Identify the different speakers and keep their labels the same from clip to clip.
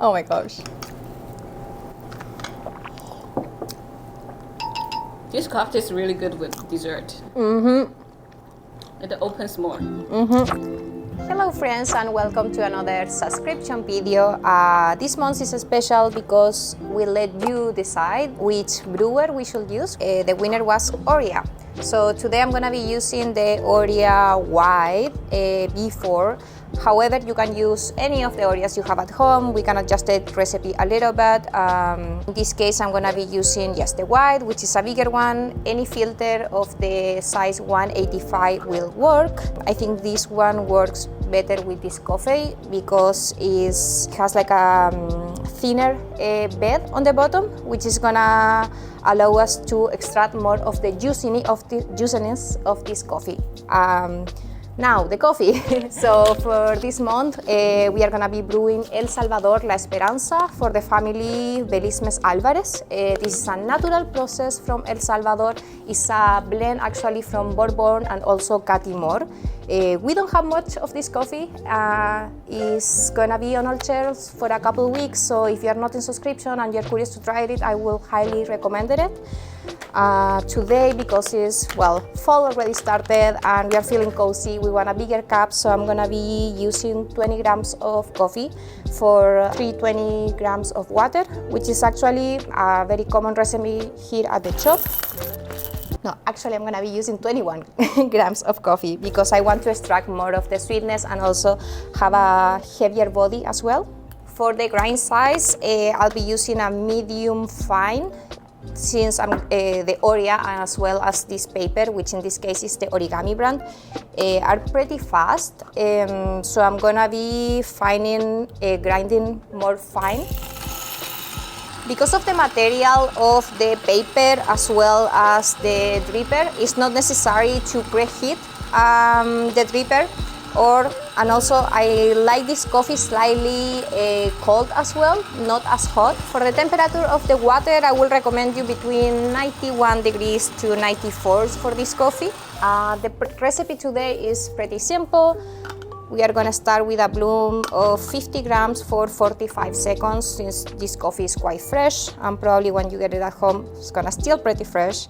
Speaker 1: Oh my gosh.
Speaker 2: This cocktail is really good with dessert. It opens more.
Speaker 1: Hello friends and welcome to another subscription video. This month is special because we let you decide which brewer we should use. The winner was Orea. So today I'm gonna be using the Orea Wide B4. However, you can use any of the Oreas you have at home. We can adjust the recipe a little bit. In this case, I'm gonna be using just the Wide, which is a bigger one. Any filter of the size 185 will work. I think this one works better with this coffee because it has like a thinner bed on the bottom, which is gonna allow us to extract more of the juiciness of this coffee. Now, the coffee. So for this month, we are gonna be brewing El Salvador La Esperanza for the family Belismes Alvarez. This is a natural process from El Salvador. It's a blend actually from Bourbon and also Catimor. We don't have much of this coffee. It's gonna be on our shelves for a couple of weeks, so if you're not in subscription and you're curious to try it, I will highly recommend it. Today, because it's, well, fall already started and we are feeling cozy, we want a bigger cup, so I'm gonna be using 20 grams of coffee for 320 grams of water, which is actually a very common recipe here at the shop. No, actually I'm gonna be using 21 grams of coffee because I want to extract more of the sweetness and also have a heavier body as well. For the grind size, I'll be using a medium fine, since I'm the Orea as well as this paper, which in this case is the Origami brand, are pretty fast. So I'm gonna be grinding more fine. Because of the material of the paper as well as the dripper, it's not necessary to preheat the dripper. And also I like this coffee slightly cold as well, not as hot. For the temperature of the water, I will recommend you between 91 degrees to 94 for this coffee. The recipe today is pretty simple. We are gonna start with a bloom of 50 grams for 45 seconds, since this coffee is quite fresh, and probably when you get it at home, it's gonna still pretty fresh.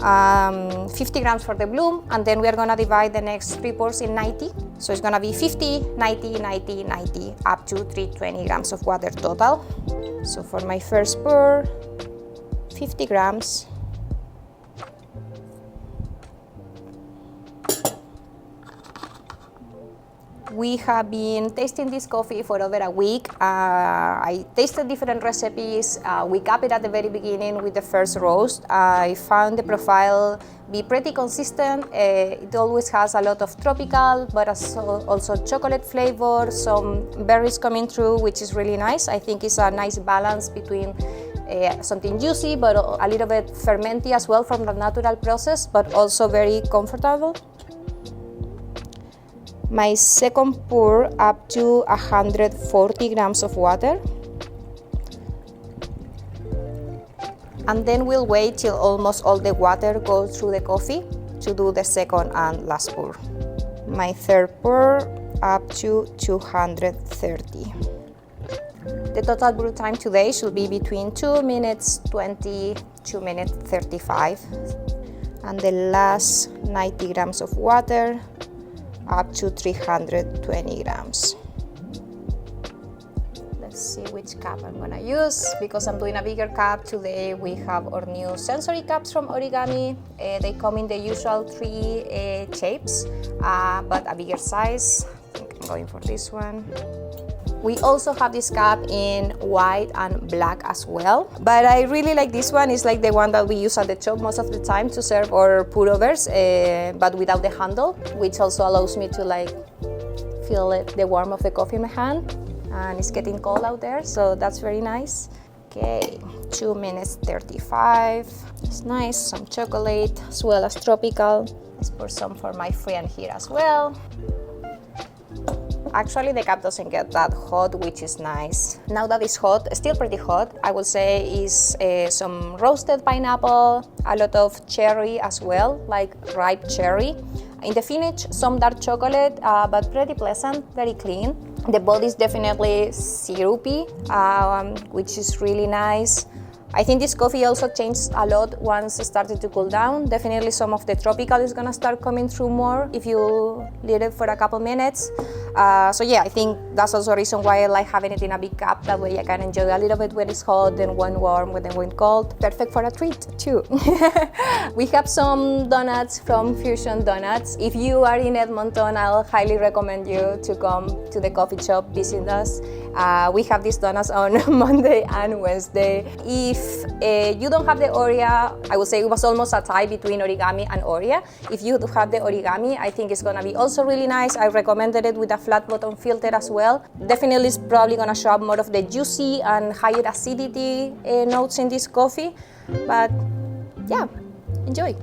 Speaker 1: 50 grams for the bloom, and then we are gonna divide the next 3 pours in 90. So it's gonna be 50, 90, 90, 90, up to 320 grams of water total. So for my first pour, 50 grams. We have been tasting this coffee for over a week. I tasted different recipes. We capped it at the very beginning with the first roast. I found the profile be pretty consistent. It always has a lot of tropical, but also chocolate flavor, some berries coming through, which is really nice. I think it's a nice balance between something juicy, but a little bit fermenty as well from the natural process, but also very comfortable. My second pour up to 140 grams of water. And then we'll wait till almost all the water goes through the coffee to do the second and last pour. My third pour up to 230. The total brew time today should be between 2 minutes 20, 2 minutes 35. And the last 90 grams of water up to 320 grams. Let's see which cup I'm gonna use. Because I'm doing a bigger cup today, we have our new sensory cups from Origami. They come in the usual 3 shapes, but a bigger size. I think I'm going for this one. We also have this cup in white and black as well, but I really like this one. It's like the one that we use at the shop most of the time to serve our pour-overs, but without the handle, which also allows me to like feel the warmth of the coffee in my hand. And it's getting cold out there, so that's very nice. Okay, 2 minutes 35. It's nice, some chocolate as well as tropical. Let's pour some for my friend here as well. Actually, the cup doesn't get that hot, which is nice. Now that it's hot, still pretty hot, I would say is some roasted pineapple, a lot of cherry as well, like ripe cherry. In the finish, some dark chocolate, but pretty pleasant, very clean. The body is definitely syrupy, which is really nice. I think this coffee also changed a lot once it started to cool down. Definitely some of the tropical is gonna start coming through more if you leave it for a couple minutes. So yeah, I think that's also a reason why I like having it in a big cup. That way I can enjoy a little bit when it's hot, then when warm, then when cold. Perfect for a treat too. We have some donuts from Fusion Donuts. If you are in Edmonton, I'll highly recommend you to come to the coffee shop, visit us. We have these donuts on Monday and Wednesday. If you don't have the Orea, I would say it was almost a tie between Origami and Orea. If you have the Origami, I think it's gonna be also really nice. I recommended it with a flat bottom filter as well. Definitely it's probably gonna show up more of the juicy and higher acidity notes in this coffee. But yeah, enjoy.